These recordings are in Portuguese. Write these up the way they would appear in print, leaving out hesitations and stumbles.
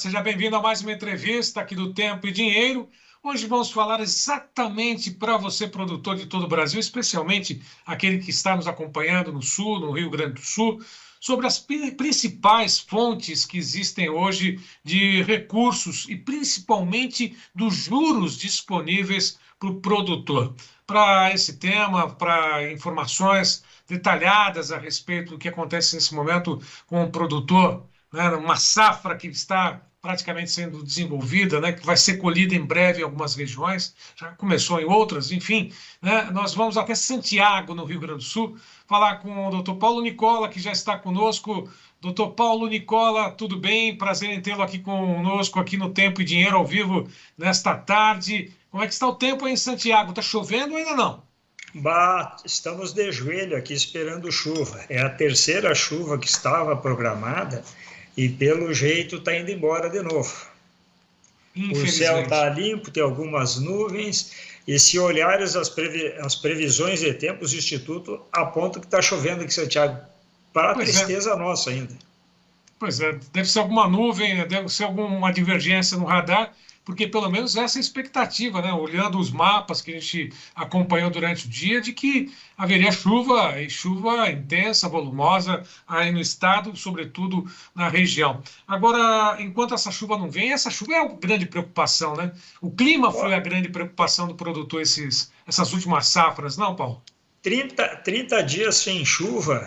seja bem-vindo a mais uma entrevista aqui do Tempo e Dinheiro. Hoje vamos falar exatamente para você, produtor de todo o Brasil, especialmente aquele que está nos acompanhando no Sul, no Rio Grande do Sul, sobre as principais fontes que existem hoje de recursos e principalmente dos juros disponíveis para o produtor. Para esse tema, para informações detalhadas a respeito do que acontece nesse momento com o produtor, né, uma safra que está praticamente sendo desenvolvida, né, que vai ser colhida em breve em algumas regiões, já começou em outras, enfim, né, nós vamos até Santiago, no Rio Grande do Sul, falar com o doutor Paulo Nicola, que já está conosco. Doutor Paulo Nicola, tudo bem? Prazer em tê-lo aqui conosco, aqui no Tempo e Dinheiro, ao vivo, nesta tarde. Como é que está o tempo aí em Santiago? Está chovendo ou ainda não? Bah, estamos de joelho aqui esperando chuva. É a terceira chuva que estava programada e, pelo jeito, está indo embora de novo. O céu está limpo, tem algumas nuvens, e se olhares as previsões de tempo, o Instituto aponta que está chovendo aqui em Santiago, para a tristeza nossa ainda. Pois é, deve ser alguma nuvem, deve ser alguma divergência no radar, porque pelo menos essa é a expectativa, né? Olhando os mapas que a gente acompanhou durante o dia, de que haveria chuva, e chuva intensa, volumosa, aí no estado, sobretudo na região. Agora, enquanto essa chuva não vem, essa chuva é a grande preocupação, né? O clima foi a grande preocupação do produtor essas últimas safras, não, Paulo? 30 dias sem chuva,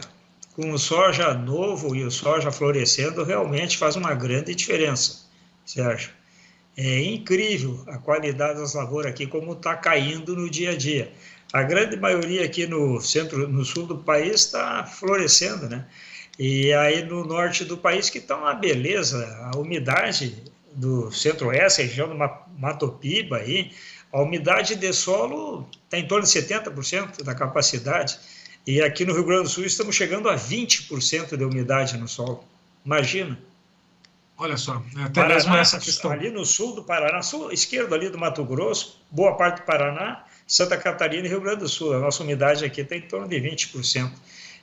com o soja novo e o soja florescendo, realmente faz uma grande diferença, Sérgio. É incrível a qualidade das lavouras aqui, como está caindo no dia a dia. A grande maioria aqui no centro, no sul do país está florescendo, né? E aí no norte do país que está uma beleza, a umidade do centro-oeste, região do Mato Piba, aí, a umidade de solo está em torno de 70% da capacidade. E aqui no Rio Grande do Sul estamos chegando a 20% de umidade no solo. Imagina. Olha só, até Paraná, mesmo essa questão. Ali no sul do Paraná, sul esquerdo ali do Mato Grosso, boa parte do Paraná, Santa Catarina e Rio Grande do Sul. A nossa umidade aqui está em torno de 20%.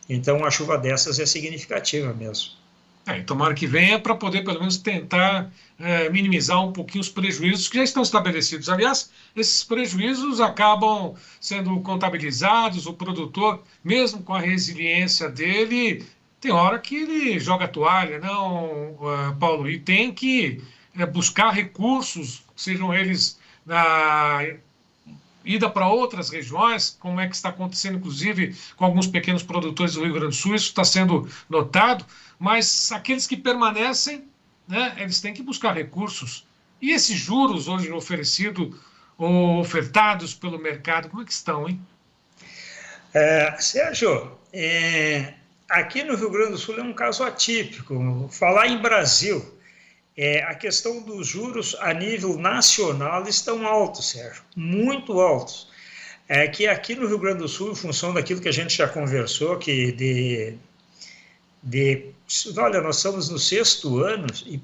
Então, uma chuva dessas é significativa mesmo. Tomara que venha para poder, pelo menos, tentar minimizar um pouquinho os prejuízos que já estão estabelecidos. Aliás, esses prejuízos acabam sendo contabilizados, o produtor, mesmo com a resiliência dele, tem hora que ele joga a toalha, não, Paulo? E tem que buscar recursos, sejam eles na ida para outras regiões, como é que está acontecendo, inclusive, com alguns pequenos produtores do Rio Grande do Sul, isso está sendo notado, mas aqueles que permanecem, né, eles têm que buscar recursos. E esses juros hoje oferecidos ou ofertados pelo mercado, como é que estão, hein? Sérgio, aqui no Rio Grande do Sul é um caso atípico. Falar em Brasil, a questão dos juros a nível nacional estão altos, Sérgio, muito altos. É que aqui no Rio Grande do Sul, em função daquilo que a gente já conversou, que olha, nós estamos no 6º ano e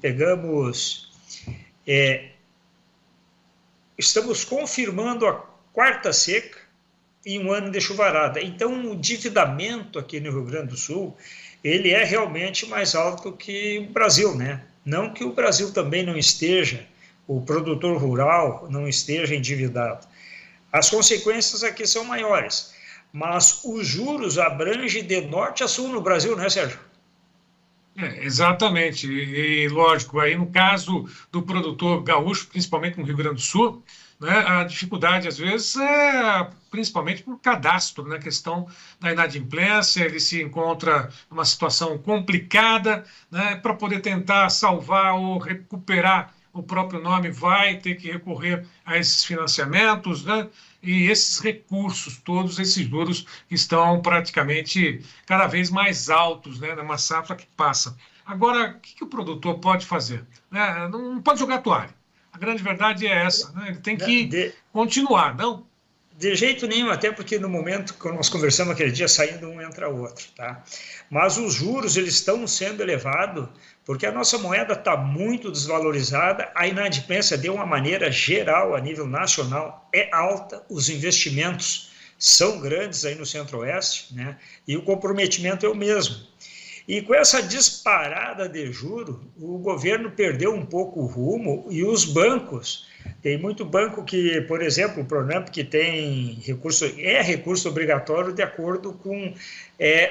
estamos confirmando a 4ª seca em um ano de chuvarada. Então, o endividamento aqui no Rio Grande do Sul, ele é realmente mais alto que o Brasil, né? Não que o Brasil também não esteja, o produtor rural não esteja endividado. As consequências aqui são maiores, mas os juros abrangem de norte a sul no Brasil, né, Sérgio? Exatamente, e lógico, aí no caso do produtor gaúcho, principalmente no Rio Grande do Sul, né, a dificuldade às vezes é principalmente por cadastro, né, questão da inadimplência, ele se encontra numa situação complicada, né, para poder tentar salvar ou recuperar o próprio nome, vai ter que recorrer a esses financiamentos, né? E esses recursos, todos esses juros estão praticamente cada vez mais altos, né, numa safra que passa. Agora, o que o produtor pode fazer? Não pode jogar toalha. A grande verdade é essa, né? Ele tem que continuar, não? De jeito nenhum, até porque no momento que nós conversamos aquele dia, saindo um entra outro, tá? Mas os juros, eles estão sendo elevados porque a nossa moeda está muito desvalorizada, a inadimplência, de uma maneira geral, a nível nacional, é alta, os investimentos são grandes aí no Centro-Oeste, né? E o comprometimento é o mesmo. E com essa disparada de juro, o governo perdeu um pouco o rumo e os bancos, tem muito banco que, por exemplo, o Pronamp, que tem recurso obrigatório de acordo com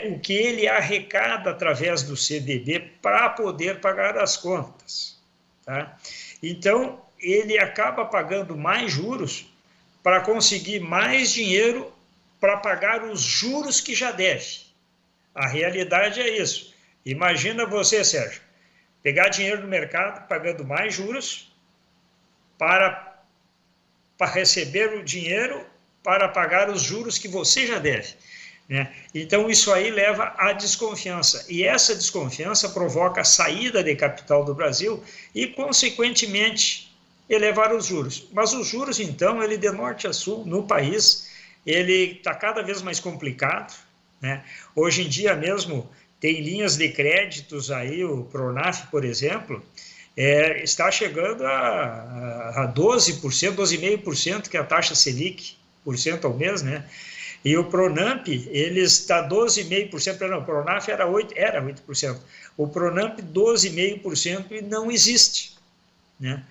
o que ele arrecada através do CDB para poder pagar as contas. Tá? Então, ele acaba pagando mais juros para conseguir mais dinheiro para pagar os juros que já deve. A realidade é isso. Imagina você, Sérgio, pegar dinheiro no mercado pagando mais juros para receber o dinheiro para pagar os juros que você já deve. Né? Então, isso aí leva à desconfiança. E essa desconfiança provoca a saída de capital do Brasil e, consequentemente, elevar os juros. Mas os juros, então, ele de norte a sul, no país, ele está cada vez mais complicado. Né? Hoje em dia mesmo tem linhas de créditos aí, o Pronaf, por exemplo, está chegando a 12%, 12,5%, que é a taxa Selic, por cento ao mês, né? E o Pronamp, ele está 12,5%, não, o Pronaf era 8%. O Pronamp, 12,5% e não existe, né?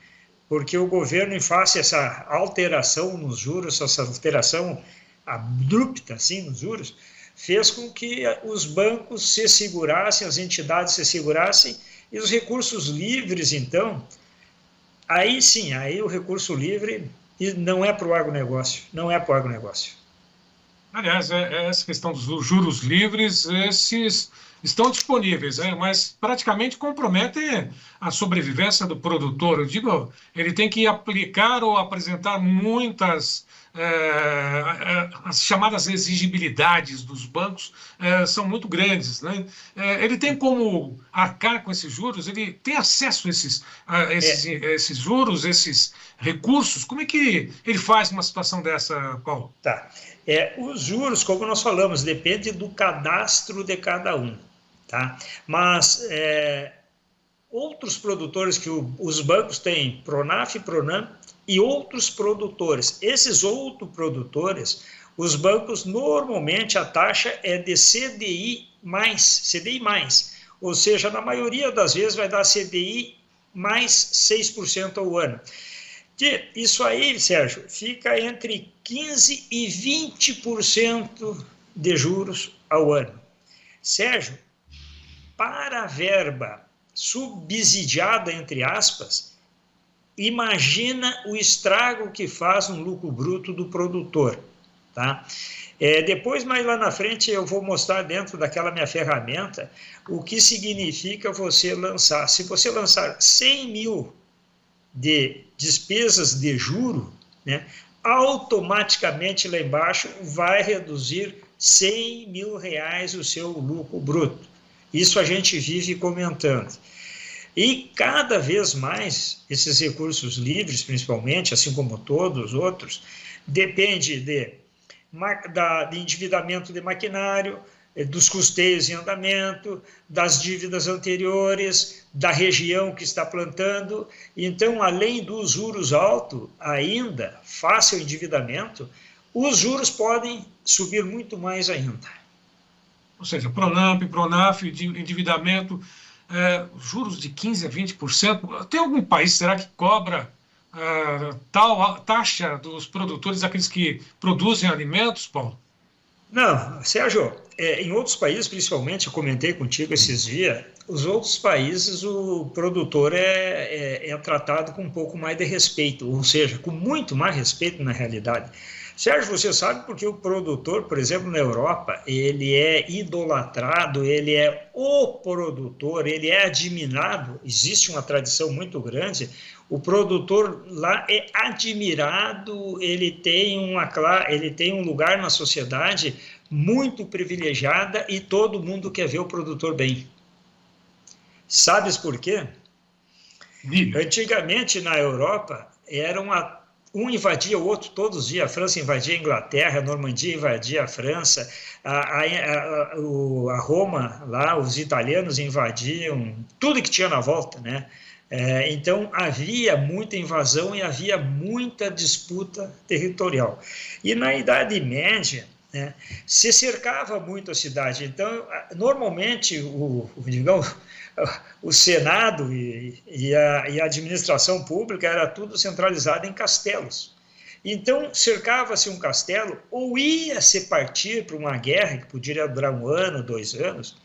Porque o governo, em face a essa alteração nos juros, essa alteração abrupta, assim, nos juros, fez com que os bancos se segurassem, as entidades se segurassem, e os recursos livres, então, aí sim, aí o recurso livre não é para o agronegócio, não é para o agronegócio. Aliás, essa questão dos juros livres, esses estão disponíveis, mas praticamente comprometem a sobrevivência do produtor. Eu digo, ele tem que aplicar ou apresentar muitas, as chamadas exigibilidades dos bancos são muito grandes, né? Ele tem como arcar com esses juros, ele tem acesso a esses juros, esses recursos. Como é que ele faz numa situação dessa, Paulo? Tá. Os juros, como nós falamos, depende do cadastro de cada um. Tá? Mas outros produtores que os bancos têm, Pronaf, Pronamp e outros produtores. Esses outros produtores, os bancos normalmente a taxa é de CDI mais, ou seja, na maioria das vezes vai dar CDI mais 6% ao ano. Isso aí, Sérgio, fica entre 15% e 20% de juros ao ano. Sérgio, para a verba subsidiada, entre aspas, imagina o estrago que faz no lucro bruto do produtor. Tá? Depois, mais lá na frente, eu vou mostrar dentro daquela minha ferramenta o que significa você lançar. Se você lançar 100 mil de despesas de juro, né, automaticamente lá embaixo vai reduzir 100 mil reais o seu lucro bruto. Isso a gente vive comentando. E cada vez mais esses recursos livres, principalmente, assim como todos os outros, depende de endividamento de maquinário, dos custeios em andamento, das dívidas anteriores, da região que está plantando. Então, além dos juros altos, ainda, face ao endividamento, os juros podem subir muito mais ainda. Ou seja, Pronamp, Pronaf, endividamento, juros de 15% a 20%. Tem algum país, será que cobra tal taxa dos produtores, aqueles que produzem alimentos, Paulo? Não, Sérgio, em outros países, principalmente, eu comentei contigo esses dias, os outros países o produtor é tratado com um pouco mais de respeito, ou seja, com muito mais respeito na realidade. Sérgio, você sabe porque o produtor, por exemplo, na Europa, ele é idolatrado, ele é o produtor, ele é admirado, existe uma tradição muito grande, o produtor lá é admirado, ele tem um lugar na sociedade muito privilegiada e todo mundo quer ver o produtor bem. Sabes por quê? Antigamente, na Europa, um invadia o outro todos os dias. A França invadia a Inglaterra, a Normandia invadia a França, a Roma, lá, os italianos invadiam tudo que tinha na volta, né? Então, havia muita invasão e havia muita disputa territorial. E na Idade Média, né? Se cercava muito a cidade. Então, normalmente, digamos, o Senado e a administração pública era tudo centralizado em castelos. Então, cercava-se um castelo, ou ia-se partir para uma guerra, que poderia durar 1 ano, 2 anos,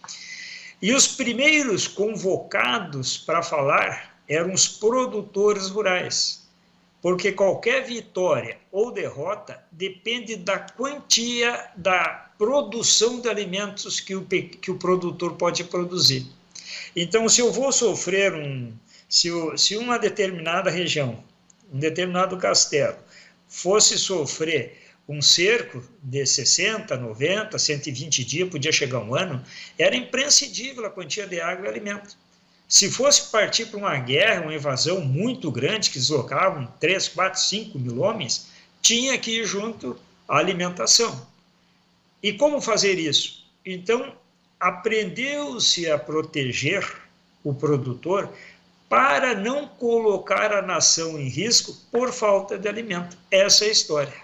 e os primeiros convocados para falar eram os produtores rurais, porque qualquer vitória ou derrota depende da quantia da produção de alimentos que o produtor pode produzir. Então, se eu vou sofrer se uma determinada região, um determinado castelo, fosse sofrer um cerco de 60, 90, 120 dias, podia chegar 1 ano, era imprescindível a quantia de água e alimento. Se fosse partir para uma guerra, uma invasão muito grande, que deslocavam 3, 4, 5 mil homens, tinha que ir junto a alimentação. E como fazer isso? Então, aprendeu-se a proteger o produtor para não colocar a nação em risco por falta de alimento. Essa é a história.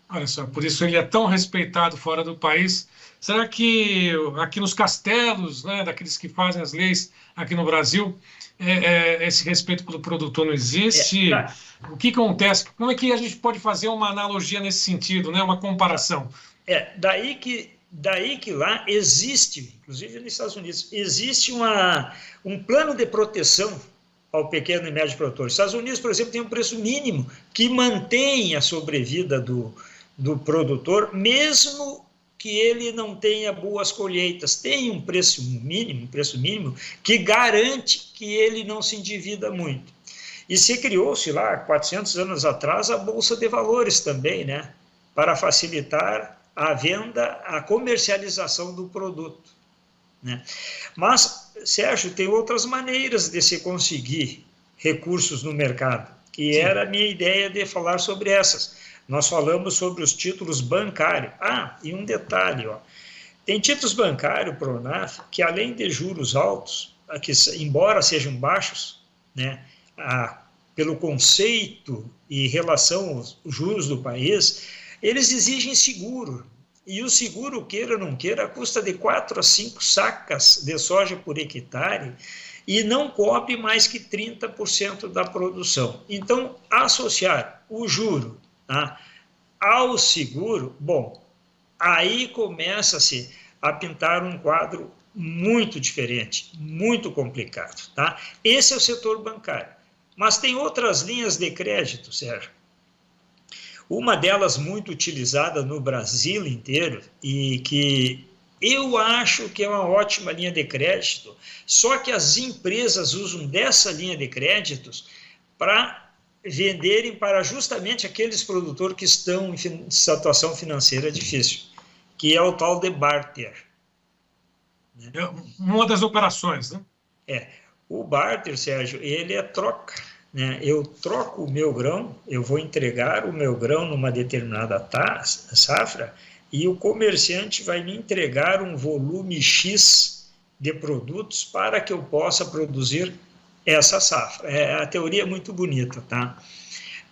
Olha só, por isso ele é tão respeitado fora do país. Será que aqui nos castelos, né, daqueles que fazem as leis aqui no Brasil, esse respeito pelo produtor não existe? O que acontece? Como é que a gente pode fazer uma analogia nesse sentido, né, uma comparação? Daí que lá existe, inclusive nos Estados Unidos, existe um plano de proteção ao pequeno e médio produtor. Os Estados Unidos, por exemplo, tem um preço mínimo que mantém a sobrevida do produtor, mesmo que ele não tenha boas colheitas. Tem um preço mínimo que garante que ele não se endivida muito. E se criou-se lá, 400 anos atrás, a Bolsa de Valores também, né, para facilitar a venda, a comercialização do produto, né? Mas, Sérgio, tem outras maneiras de se conseguir recursos no mercado, que Sim. Era a minha ideia de falar sobre essas. Nós falamos sobre os títulos bancários. E um detalhe, tem títulos bancários, Pronaf, que além de juros altos, que embora sejam baixos, né, pelo conceito e relação aos juros do país, eles exigem seguro. E o seguro, queira ou não queira, custa de 4 a 5 sacas de soja por hectare e não cobre mais que 30% da produção. Então, associar o juro, tá, ao seguro, aí começa-se a pintar um quadro muito diferente, muito complicado. Tá? Esse é o setor bancário. Mas tem outras linhas de crédito, Sérgio. Uma delas muito utilizada no Brasil inteiro e que eu acho que é uma ótima linha de crédito, só que as empresas usam dessa linha de créditos para venderem para justamente aqueles produtores que estão em situação financeira difícil, que é o tal de barter. É uma das operações, né? O barter, Sérgio, ele é troca. Eu troco o meu grão, eu vou entregar o meu grão numa determinada safra e o comerciante vai me entregar um volume X de produtos para que eu possa produzir essa safra. A teoria é muito bonita, tá?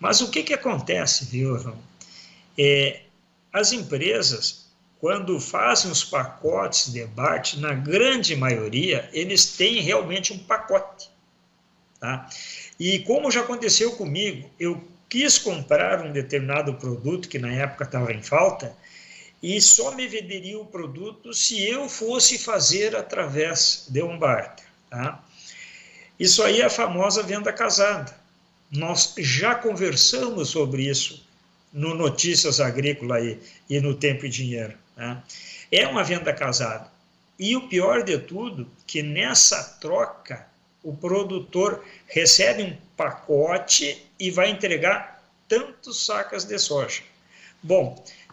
Mas o que acontece, viu, João? As empresas, quando fazem os pacotes de barter, na grande maioria, eles têm realmente um pacote, tá? E como já aconteceu comigo, eu quis comprar um determinado produto que na época estava em falta e só me venderia o produto se eu fosse fazer através de um barter. Tá? Isso aí é a famosa venda casada. Nós já conversamos sobre isso no Notícias Agrícolas e no Tempo e Dinheiro. Tá? É uma venda casada. E o pior de tudo, que nessa troca, o produtor recebe um pacote e vai entregar tantos sacas de soja.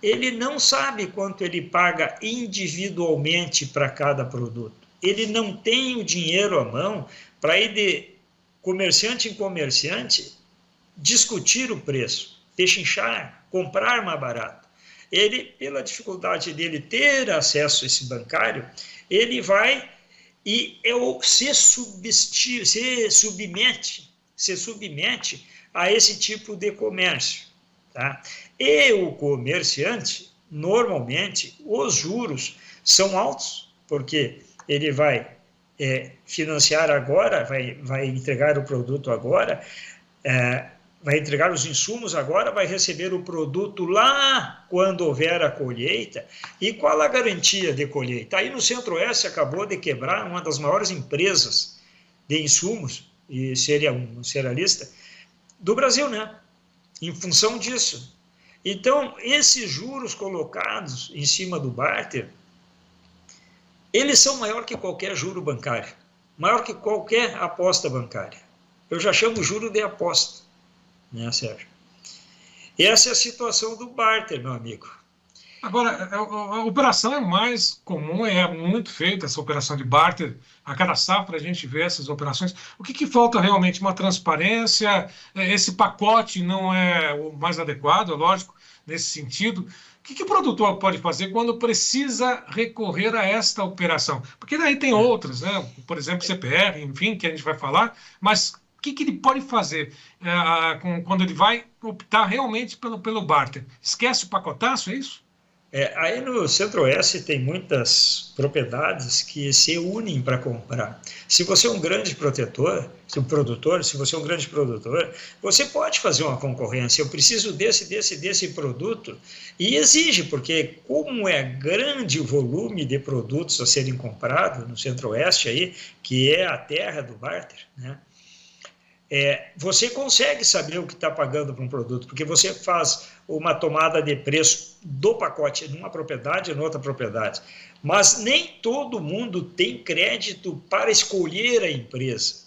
Ele não sabe quanto ele paga individualmente para cada produto. Ele não tem o dinheiro à mão para ir de comerciante em comerciante discutir o preço, pechinchar, comprar mais barato. Ele, pela dificuldade dele ter acesso a esse bancário, ele vai e se submete a esse tipo de comércio. Tá? E o comerciante normalmente, os juros são altos, porque ele vai financiar agora, vai entregar o produto agora, vai entregar os insumos agora, vai receber o produto lá quando houver a colheita. E qual a garantia de colheita? Aí no Centro-Oeste acabou de quebrar uma das maiores empresas de insumos, e seria um cerealista, do Brasil, né? Em função disso. Então, esses juros colocados em cima do barter, eles são maior que qualquer juro bancário, maior que qualquer aposta bancária. Eu já chamo juro de aposta, né, Sérgio? Essa é a situação do barter, meu amigo. Agora, a operação é mais comum, é muito feita essa operação de barter. A cada safra a gente vê essas operações. O que falta realmente? Uma transparência? Esse pacote não é o mais adequado, é lógico, nesse sentido. O que o produtor pode fazer quando precisa recorrer a esta operação? Porque daí tem outras, né? Por exemplo, CPR, enfim, que a gente vai falar, mas o que ele pode fazer quando ele vai optar realmente pelo barter? Esquece o pacotaço, é isso? Aí no Centro-Oeste tem muitas propriedades que se unem para comprar. Se você é um grande produtor, se você é um grande produtor, você pode fazer uma concorrência. Eu preciso desse produto e exige, porque como é grande o volume de produtos a serem comprados no Centro-Oeste aí, que é a terra do barter, né? Você consegue saber o que está pagando para um produto, porque você faz uma tomada de preço do pacote numa propriedade e em outra propriedade. Mas nem todo mundo tem crédito para escolher a empresa.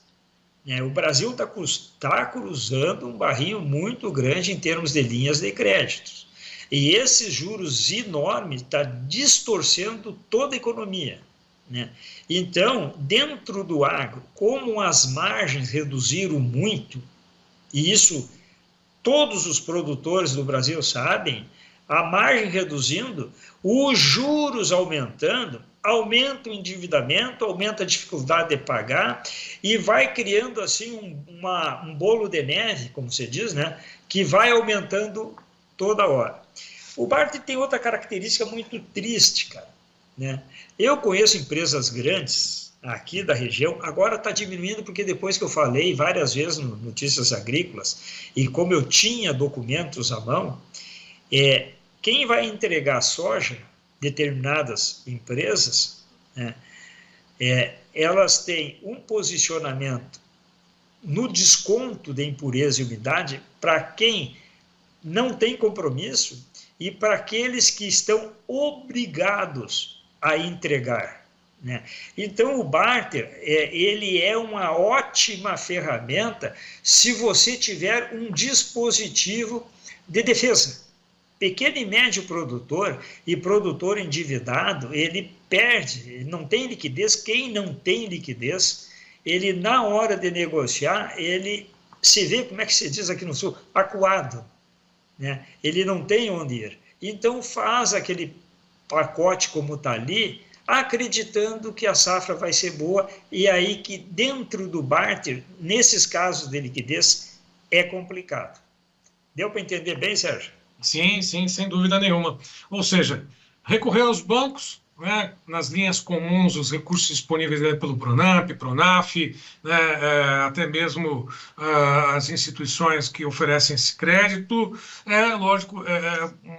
O Brasil está cruzando um barril muito grande em termos de linhas de créditos. E esses juros enormes estão distorcendo toda a economia. Então, dentro do agro, como as margens reduziram muito, e isso todos os produtores do Brasil sabem, a margem reduzindo, os juros aumentando, aumenta o endividamento, aumenta a dificuldade de pagar e vai criando assim um bolo de neve, como se diz, né, que vai aumentando toda hora. O barter tem outra característica muito triste, cara. Eu conheço empresas grandes aqui da região, agora está diminuindo porque depois que eu falei várias vezes no Notícias Agrícolas e como eu tinha documentos à mão, quem vai entregar soja, determinadas empresas, elas têm um posicionamento no desconto de impureza e umidade para quem não tem compromisso e para aqueles que estão obrigados a entregar. Então, o barter ele é uma ótima ferramenta se você tiver um dispositivo de defesa. Pequeno e médio produtor e produtor endividado, ele perde, ele não tem liquidez. Quem não tem liquidez, ele na hora de negociar, ele se vê, como é que se diz aqui no Sul, acuado. Ele não tem onde ir. Então, faz aquele pacote como está ali, acreditando que a safra vai ser boa, e aí que dentro do barter, nesses casos de liquidez, é complicado. Deu para entender bem, Sérgio? Sim, sem dúvida nenhuma. Ou seja, recorrer aos bancos, nas linhas comuns, os recursos disponíveis pelo Pronamp, Pronaf, até mesmo as instituições que oferecem esse crédito, lógico,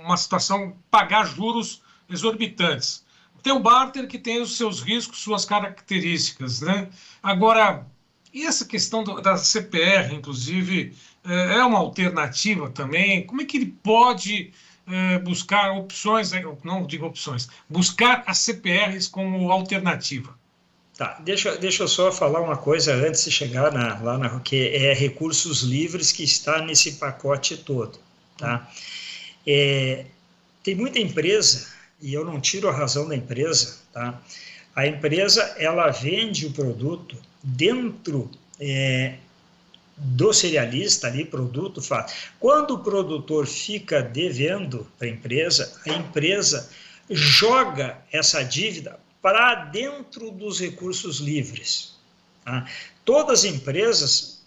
uma situação, pagar juros exorbitantes. Tem o barter que tem os seus riscos, suas características. Agora, e essa questão da CPR, inclusive, é uma alternativa também? Como é que ele pode buscar opções, não digo opções, buscar as CPRs como alternativa? Tá, deixa eu só falar uma coisa antes de chegar lá que é recursos livres que está nesse pacote todo. Tá? Tem muita empresa, e eu não tiro a razão da empresa, tá? A empresa ela vende o produto dentro do cerealista ali, produto faz. Quando o produtor fica devendo para a empresa joga essa dívida para dentro dos recursos livres. Tá? Todas as empresas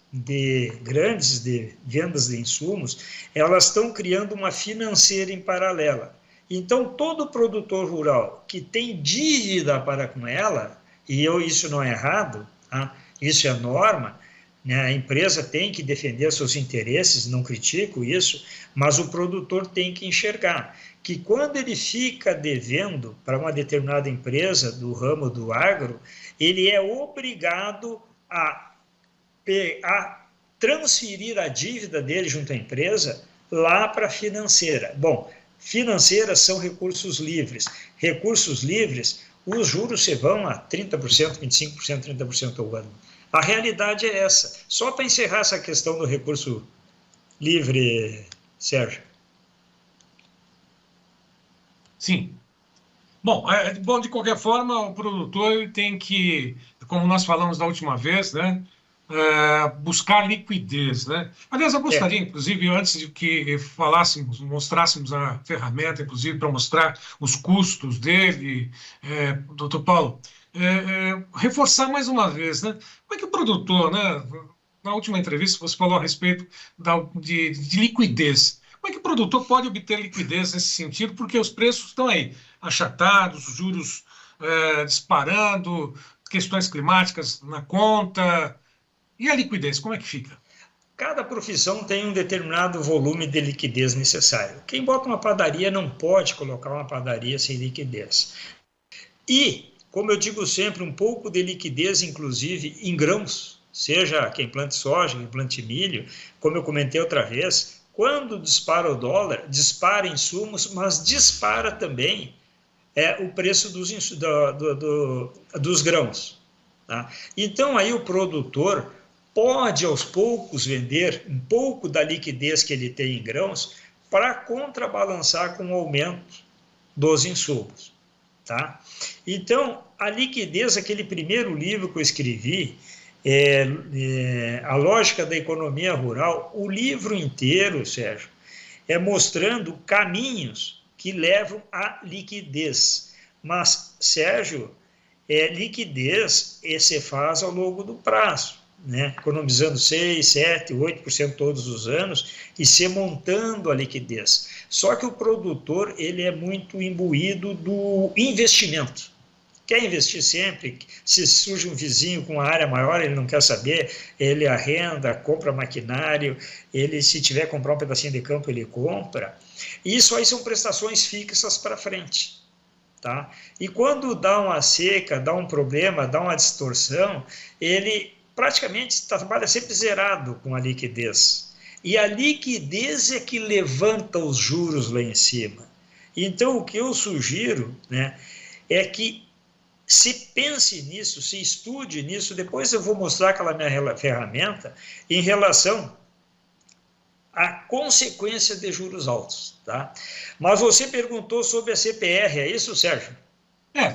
grandes de vendas de insumos, elas estão criando uma financeira em paralela, Então, todo produtor rural que tem dívida para com ela, e isso não é errado, tá? Isso é norma, né? A empresa tem que defender seus interesses, não critico isso, mas o produtor tem que enxergar que quando ele fica devendo para uma determinada empresa do ramo do agro, ele é obrigado a transferir a dívida dele junto à empresa lá para a financeira. Bom, financeiras são recursos livres. Recursos livres, os juros se vão a 30%, 25%, 30% ao ano. A realidade é essa. Só para encerrar essa questão do recurso livre, Sérgio. Sim. Bom, de qualquer forma, o produtor tem que, como nós falamos da última vez, né, buscar liquidez, né? Aliás, eu gostaria, inclusive, antes de que mostrássemos a ferramenta, inclusive, para mostrar os custos dele, doutor Paulo, reforçar mais uma vez, né? Como é que o produtor, né? Na última entrevista, você falou a respeito de liquidez. Como é que o produtor pode obter liquidez nesse sentido? Porque os preços estão aí, achatados, os juros disparando, questões climáticas na conta. E a liquidez, como é que fica? Cada profissão tem um determinado volume de liquidez necessário. Quem bota uma padaria não pode colocar uma padaria sem liquidez. E, como eu digo sempre, um pouco de liquidez, inclusive, em grãos, seja quem plante soja, quem plante milho, como eu comentei outra vez, quando dispara o dólar, dispara insumos, mas dispara também o preço dos grãos. Tá? Então, aí o produtor pode, aos poucos, vender um pouco da liquidez que ele tem em grãos para contrabalançar com o aumento dos insumos. Tá? Então, a liquidez, aquele primeiro livro que eu escrevi, A Lógica da Economia Rural, o livro inteiro, Sérgio, é mostrando caminhos que levam à liquidez. Mas, Sérgio, liquidez se faz ao longo do prazo, né? Economizando 6%, 7%, 8% todos os anos e se montando a liquidez. Só que o produtor ele é muito imbuído do investimento. Quer investir sempre, se surge um vizinho com uma área maior, ele não quer saber, ele arrenda, compra maquinário, ele se tiver que comprar um pedacinho de campo, ele compra. E isso aí são prestações fixas para frente. Tá? E quando dá uma seca, dá um problema, dá uma distorção, ele praticamente trabalha sempre zerado com a liquidez. E a liquidez é que levanta os juros lá em cima. Então, o que eu sugiro, né, é que se pense nisso, se estude nisso. Depois eu vou mostrar aquela minha ferramenta em relação à consequência de juros altos. Tá? Mas você perguntou sobre a CPR, é isso, Sérgio?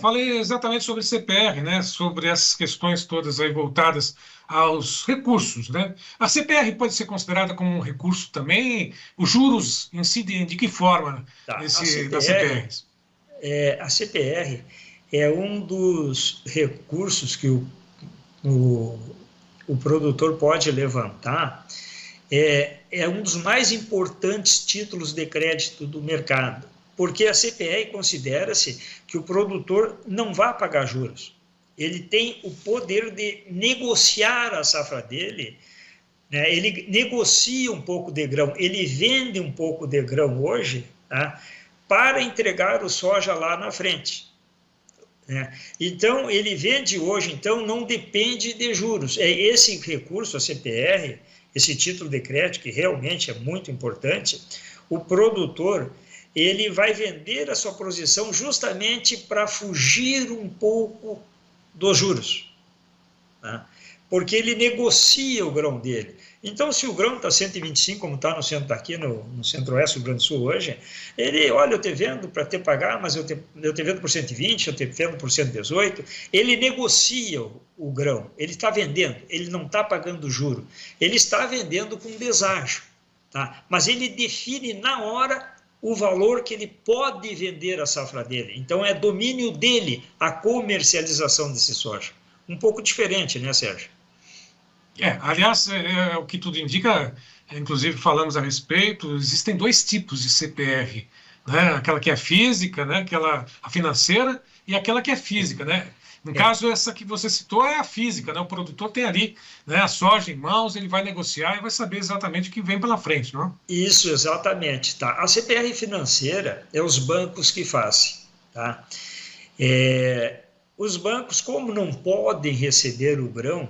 Falei exatamente sobre CPR, né? Sobre essas questões todas aí voltadas aos recursos, né? A CPR pode ser considerada como um recurso também? Os juros incidem de que forma das CPRs? A CPR é um dos recursos que o produtor pode levantar, é um dos mais importantes títulos de crédito do mercado, porque a CPR considera-se que o produtor não vai pagar juros. Ele tem o poder de negociar a safra dele, né? Ele negocia um pouco de grão, ele vende um pouco de grão hoje, tá? Para entregar o soja lá na frente. Então, ele vende hoje, então não depende de juros. É esse recurso, a CPR, esse título de crédito, que realmente é muito importante, o produtor ele vai vender a sua posição justamente para fugir um pouco dos juros, tá? Porque ele negocia o grão dele. Então, se o grão está 125, como está no centro aqui no centro-oeste do Rio Grande do Sul hoje, ele, olha, eu te vendo para te pagar, mas eu te vendo por 120, eu te vendo por 118, ele negocia o grão, ele está vendendo, ele não está pagando juro, ele está vendendo com deságio, tá? Mas ele define na hora o valor que ele pode vender a safra dele. Então, é domínio dele a comercialização desse soja. Um pouco diferente, né, Sérgio? Aliás, o que tudo indica, inclusive falamos a respeito, existem dois tipos de CPR, né? Aquela que é física, né? A financeira e aquela que é física, né? No É, caso, essa que você citou é a física, né? O produtor tem ali, né, a soja em mãos, ele vai negociar e vai saber exatamente o que vem pela frente, não? isso, exatamente, tá? A CPR financeira é os bancos que fazem, tá? Os bancos, como não podem receber o grão,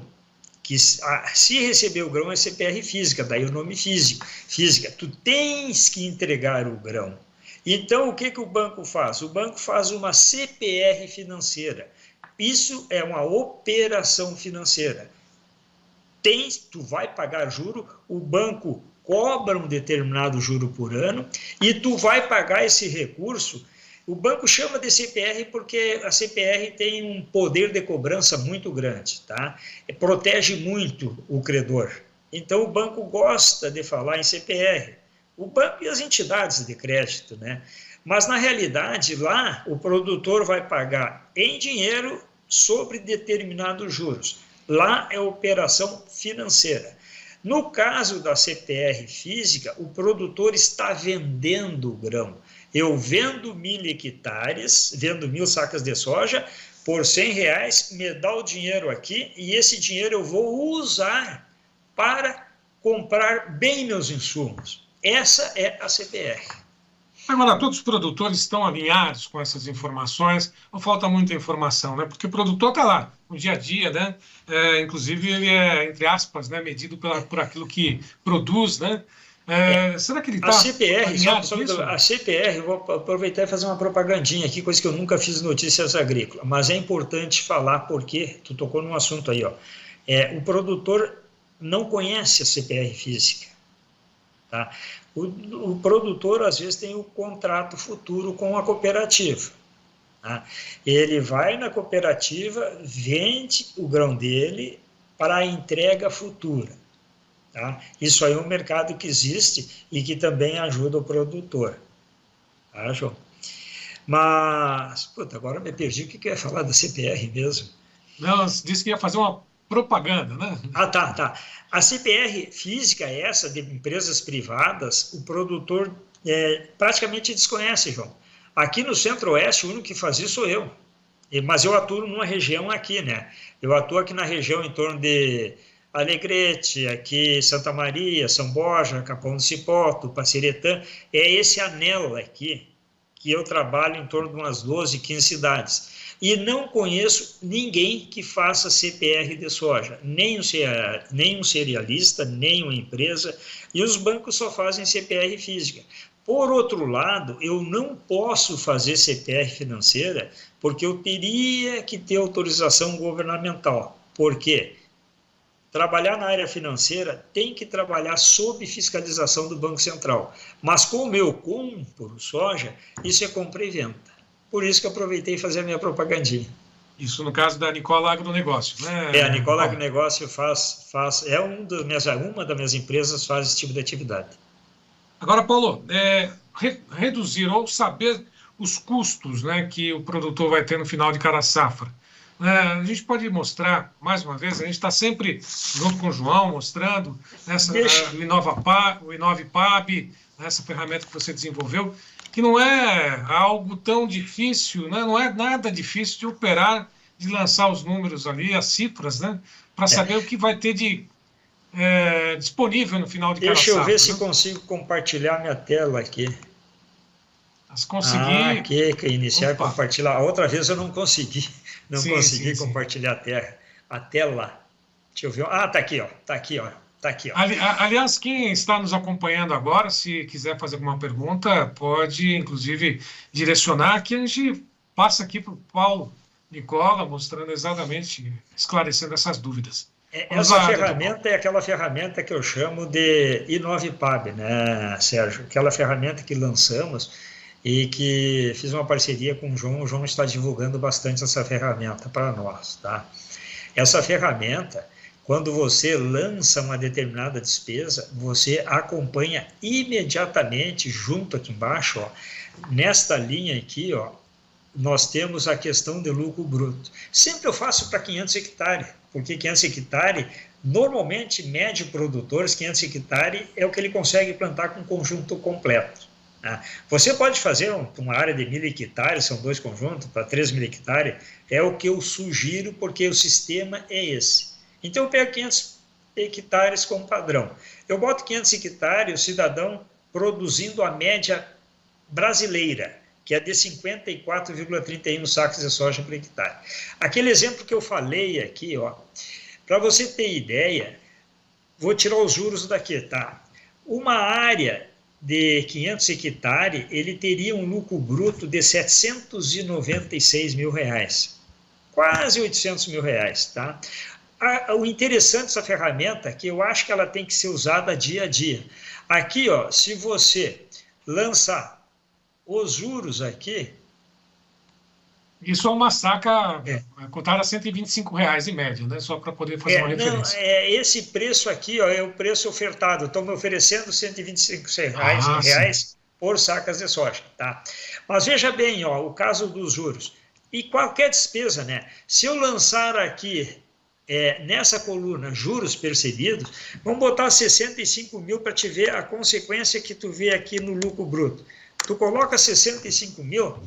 se receber o grão é CPR física, daí o nome física, tu tens que entregar o grão. Então, o que que o banco faz? O banco faz uma CPR financeira. Isso é uma operação financeira. Tu vai pagar juro, o banco cobra um determinado juro por ano e tu vai pagar esse recurso. O banco chama de CPR porque a CPR tem um poder de cobrança muito grande, tá? Protege muito o credor. Então o banco gosta de falar em CPR. O banco e as entidades de crédito, né? Mas na realidade lá o produtor vai pagar em dinheiro sobre determinados juros. Lá é operação financeira. No caso da CPR física, o produtor está vendendo o grão. Eu vendo 1.000 hectares, vendo 1.000 sacas de soja, por R$ 100, me dá o dinheiro aqui e esse dinheiro eu vou usar para comprar bem meus insumos. Essa é a CPR. Agora, todos os produtores estão alinhados com essas informações, ou falta muita informação, né? Porque o produtor está lá, no dia a dia, né? Inclusive, ele é, entre aspas, né, medido por aquilo que produz, né? Será que ele A está CPR, alinhado com isso? a CPR, vou aproveitar e fazer uma propagandinha aqui, coisa que eu nunca fiz em notícias agrícolas, mas é importante falar porque tu tocou num assunto aí, ó. O produtor não conhece a CPR física, tá? O produtor, às vezes, tem um contrato futuro com a cooperativa, tá? Ele vai na cooperativa, vende o grão dele para a entrega futura. Tá? Isso aí é um mercado que existe e que também ajuda o produtor. Tá, João? Mas, puta, agora me perdi. O que eu ia falar da CPR mesmo? Não, disse que ia fazer uma propaganda, né? Ah, tá, tá. A CPR física, essa de empresas privadas, o produtor praticamente desconhece, João. Aqui no Centro-Oeste, o único que faz isso sou eu. Mas eu atuo numa região aqui, né? Eu atuo aqui na região em torno de Alegrete, aqui Santa Maria, São Borja, Capão do Cipó, Tupaciretã. É esse anel aqui que eu trabalho em torno de umas 12, 15 cidades. E não conheço ninguém que faça CPR de soja, nem um cerealista, nem uma empresa, e os bancos só fazem CPR física. Por outro lado, eu não posso fazer CPR financeira porque eu teria que ter autorização governamental. Por quê? Trabalhar na área financeira tem que trabalhar sob fiscalização do Banco Central. Mas como eu compro soja, isso é compra e venda. Por isso que eu aproveitei fazer a minha propagandinha. Isso no caso da Nicola Agronegócio, né? A Nicola Agronegócio uma das minhas empresas faz esse tipo de atividade. Agora, Paulo, reduzir ou saber os custos, né, que o produtor vai ter no final de cada safra. A gente pode mostrar, mais uma vez, a gente está sempre junto com o João, mostrando o InovaPAB, essa ferramenta que você desenvolveu, que não é algo tão difícil, né? Não é nada difícil de operar, de lançar os números ali, as cifras, né? Para saber o que vai ter de disponível no final de cada safra. Deixa eu ver se consigo compartilhar minha tela aqui. Mas conseguir... aqui, iniciar e compartilhar. A outra vez eu não consegui. Não consegui compartilhar a tela. Deixa eu ver. Tá aqui, ó. Tá aqui, ó. Tá aqui, ó. Aliás, quem está nos acompanhando agora, se quiser fazer alguma pergunta, pode, inclusive, direcionar, que a gente passa aqui para o Paulo Nicola, mostrando exatamente, esclarecendo essas dúvidas. Essa ferramenta é aquela ferramenta que eu chamo de InovaPAB, né, Sérgio? Aquela ferramenta que lançamos e que fiz uma parceria com o João. O João está divulgando bastante essa ferramenta para nós, tá? Essa ferramenta, quando você lança uma determinada despesa, você acompanha imediatamente, junto aqui embaixo, ó, nesta linha aqui, ó, nós temos a questão de lucro bruto. Sempre eu faço para 500 hectares, porque 500 hectares, normalmente, médio produtores, 500 hectares é o que ele consegue plantar com conjunto completo. Tá? Você pode fazer uma área de 1.000 hectares, são 2 conjuntos, para 3.000 hectares, é o que eu sugiro, porque o sistema é esse. Então, eu pego 500 hectares como padrão. Eu boto 500 hectares, o cidadão produzindo a média brasileira, que é de 54,31 sacos de soja por hectare. Aquele exemplo que eu falei aqui, para você ter ideia, vou tirar os juros daqui, tá? Uma área de 500 hectares, ele teria um lucro bruto de 796 mil reais, quase 800 mil reais, tá? O interessante dessa ferramenta é que eu acho que ela tem que ser usada dia a dia. Aqui, se você lançar os juros aqui... Isso é uma saca cotada a R$ 125 em média, né? Só para poder fazer uma referência. Esse preço aqui é o preço ofertado. Estão me oferecendo R$ 125 por sacas de soja. Tá? Mas veja bem, o caso dos juros. E qualquer despesa, né? Se eu lançar aqui nessa coluna juros percebidos, vamos botar 65 mil para te ver a consequência que tu vê aqui no lucro bruto. Tu coloca 65 mil,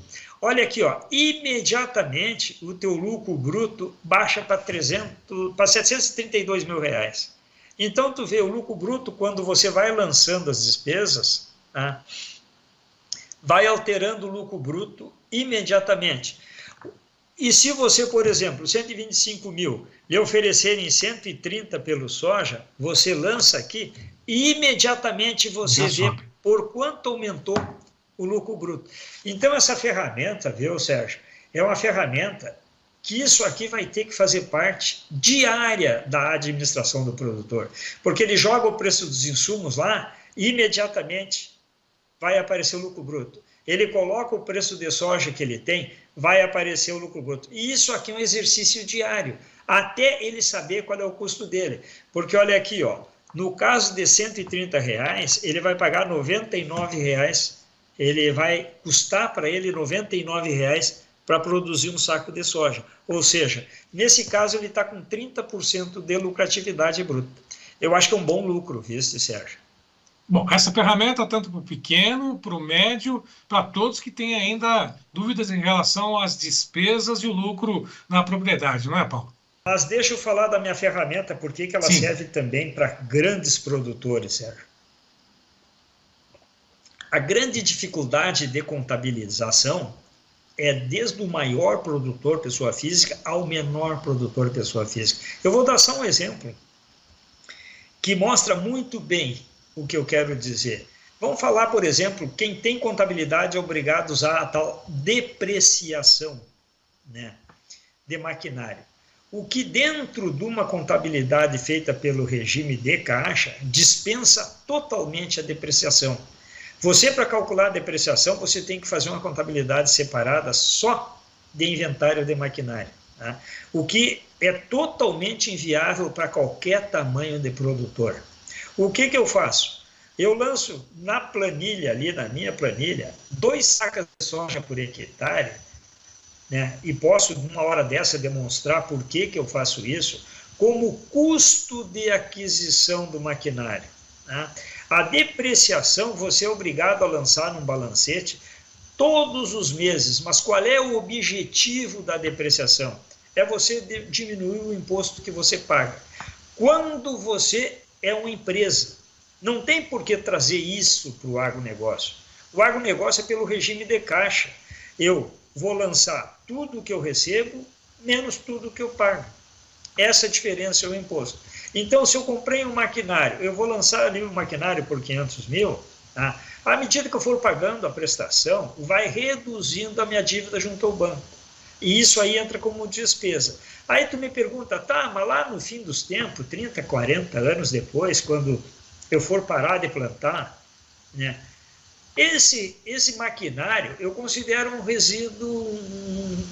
olha aqui, imediatamente o teu lucro bruto baixa para 732 mil reais. Então, tu vê o lucro bruto, quando você vai lançando as despesas, tá? Vai alterando o lucro bruto imediatamente. E se você, por exemplo, 125 mil, lhe oferecerem 130 pelo soja, você lança aqui e imediatamente você vê por quanto aumentou o lucro bruto. Então, essa ferramenta, viu, Sérgio, é uma ferramenta que isso aqui vai ter que fazer parte diária da administração do produtor, porque ele joga o preço dos insumos lá e imediatamente vai aparecer o lucro bruto. Ele coloca o preço de soja que ele tem, vai aparecer o lucro bruto. E isso aqui é um exercício diário, até ele saber qual é o custo dele. Porque olha aqui, no caso de R$130, ele vai pagar R$99, ele vai custar para ele R$99 para produzir um saco de soja. Ou seja, nesse caso ele está com 30% de lucratividade bruta. Eu acho que é um bom lucro, viu, Sérgio? Bom, essa ferramenta, tanto para o pequeno, para o médio, para todos que têm ainda dúvidas em relação às despesas e o lucro na propriedade, não é, Paulo? Mas deixa eu falar da minha ferramenta, porque ela serve também para grandes produtores, Sérgio. A grande dificuldade de contabilização é desde o maior produtor pessoa física ao menor produtor pessoa física. Eu vou dar só um exemplo que mostra muito bem o que eu quero dizer. Vamos falar, por exemplo, quem tem contabilidade é obrigado a usar a tal depreciação, né, de maquinário. O que dentro de uma contabilidade feita pelo regime de caixa dispensa totalmente a depreciação. Você, para calcular a depreciação, você tem que fazer uma contabilidade separada só de inventário de maquinário, tá? O que é totalmente inviável para qualquer tamanho de produtor. O que eu faço? Eu lanço na planilha, ali na minha planilha, 2 sacas de soja por hectare, né? E posso, numa hora dessa, demonstrar por que eu faço isso, como custo de aquisição do maquinário, tá? A depreciação você é obrigado a lançar num balancete todos os meses, mas qual é o objetivo da depreciação? É você diminuir o imposto que você paga. Quando você é uma empresa, não tem por que trazer isso para o agronegócio. O agronegócio é pelo regime de caixa. Eu vou lançar tudo que eu recebo, menos tudo que eu pago. Essa diferença é o imposto. Então, se eu comprei um maquinário, eu vou lançar ali um maquinário por 500 mil, tá? À medida que eu for pagando a prestação, vai reduzindo a minha dívida junto ao banco. E isso aí entra como despesa. Aí tu me pergunta, tá, mas lá no fim dos tempos, 30, 40 anos depois, quando eu for parar de plantar, né, esse maquinário eu considero um resíduo,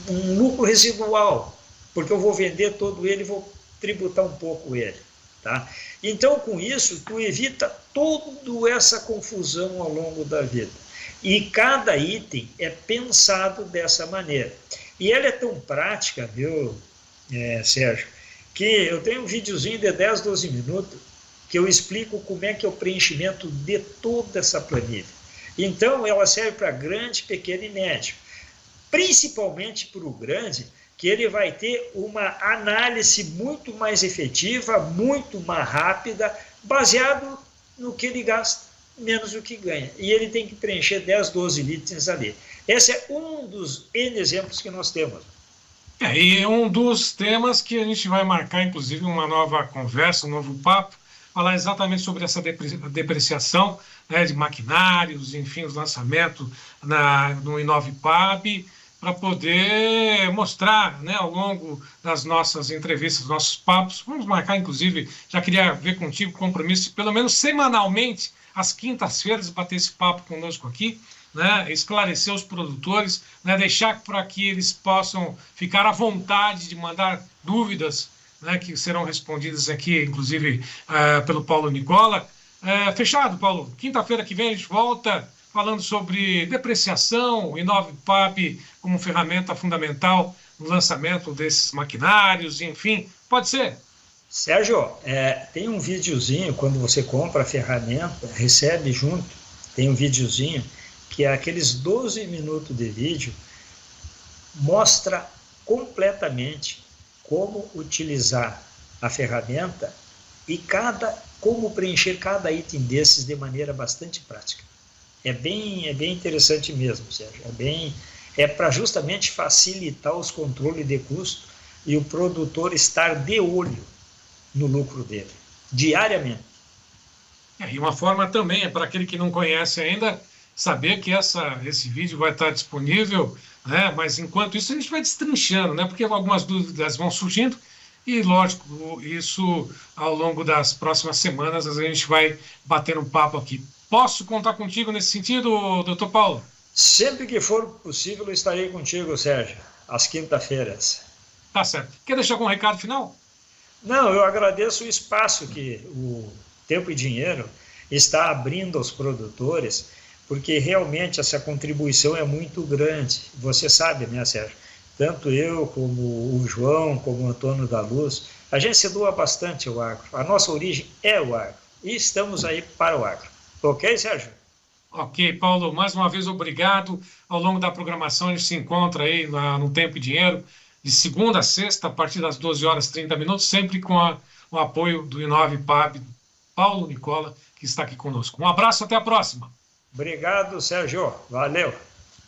um lucro residual, porque eu vou vender todo ele e vou tributar um pouco ele. Tá? Então, com isso, tu evita toda essa confusão ao longo da vida. E cada item é pensado dessa maneira. E ela é tão prática, viu, Sérgio, que eu tenho um videozinho de 10, 12 minutos que eu explico como é que é o preenchimento de toda essa planilha. Então, ela serve para grande, pequeno e médio. Principalmente para o grande, que ele vai ter uma análise muito mais efetiva, muito mais rápida, baseado no que ele gasta, menos o que ganha. E ele tem que preencher 10, 12 itens ali. Esse é um dos N exemplos que nós temos. E é um dos temas que a gente vai marcar, inclusive, uma nova conversa, um novo papo, falar exatamente sobre essa depreciação, né, de maquinários, enfim, os lançamentos no InovePAB, para poder mostrar, né, ao longo das nossas entrevistas, nossos papos. Vamos marcar, inclusive, já queria ver contigo compromisso, pelo menos semanalmente, às quintas-feiras, bater esse papo conosco aqui, né, esclarecer os produtores, né, deixar para que eles possam ficar à vontade de mandar dúvidas, né, que serão respondidas aqui, inclusive, pelo Paulo Nicola. Fechado, Paulo. Quinta-feira que vem a gente volta falando sobre depreciação, o InovePAB como ferramenta fundamental no lançamento desses maquinários, enfim. Pode ser? Sérgio, tem um videozinho, quando você compra a ferramenta, recebe junto, tem um videozinho que é aqueles 12 minutos de vídeo, mostra completamente como utilizar a ferramenta e como preencher cada item desses de maneira bastante prática. É bem interessante mesmo, Sérgio. É para justamente facilitar os controles de custo e o produtor estar de olho no lucro dele, diariamente. E uma forma também, para aquele que não conhece ainda, saber que esse vídeo vai estar disponível, né? Mas enquanto isso a gente vai destrinchando, né? Porque algumas dúvidas vão surgindo e, lógico, isso ao longo das próximas semanas a gente vai bater um papo aqui. Posso contar contigo nesse sentido, doutor Paulo? Sempre que for possível, eu estarei contigo, Sérgio, às quinta-feiras. Tá certo. Quer deixar algum recado final? Não, eu agradeço o espaço que o Tempo e Dinheiro está abrindo aos produtores, porque realmente essa contribuição é muito grande. Você sabe, né, Sérgio? Tanto eu, como o João, como o Antônio da Luz, a gente se doa bastante ao agro. A nossa origem é o agro. E estamos aí para o agro. Ok, Sérgio? Ok, Paulo, mais uma vez obrigado. Ao longo da programação a gente se encontra aí no Tempo e Dinheiro, de segunda a sexta, a partir das 12 horas e 30 minutos, sempre com o apoio do InovePAB, Paulo Nicola, que está aqui conosco. Um abraço, até a próxima. Obrigado, Sérgio. Valeu.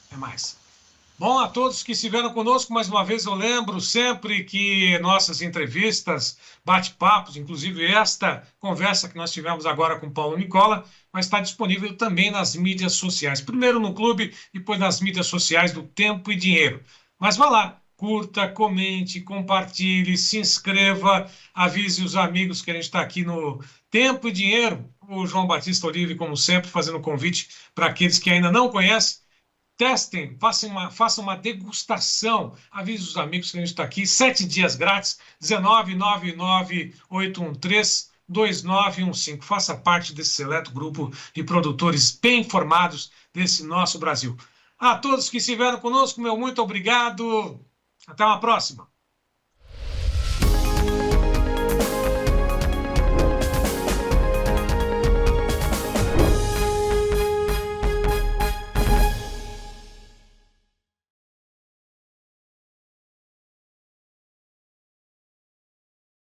Até mais. Bom, a todos que estiveram conosco, mais uma vez eu lembro sempre que nossas entrevistas, bate-papos, inclusive esta conversa que nós tivemos agora com o Paulo Nicola, vai estar disponível também nas mídias sociais. Primeiro no clube, depois nas mídias sociais do Tempo e Dinheiro. Mas vá lá, curta, comente, compartilhe, se inscreva, avise os amigos que a gente está aqui no Tempo e Dinheiro. O João Batista Olive, como sempre, fazendo convite para aqueles que ainda não conhecem. Testem, façam uma degustação, avise os amigos que a gente está aqui, 7 dias grátis, 19998132915. Faça parte desse seleto grupo de produtores bem informados desse nosso Brasil. A todos que estiveram conosco, meu muito obrigado. Até uma próxima.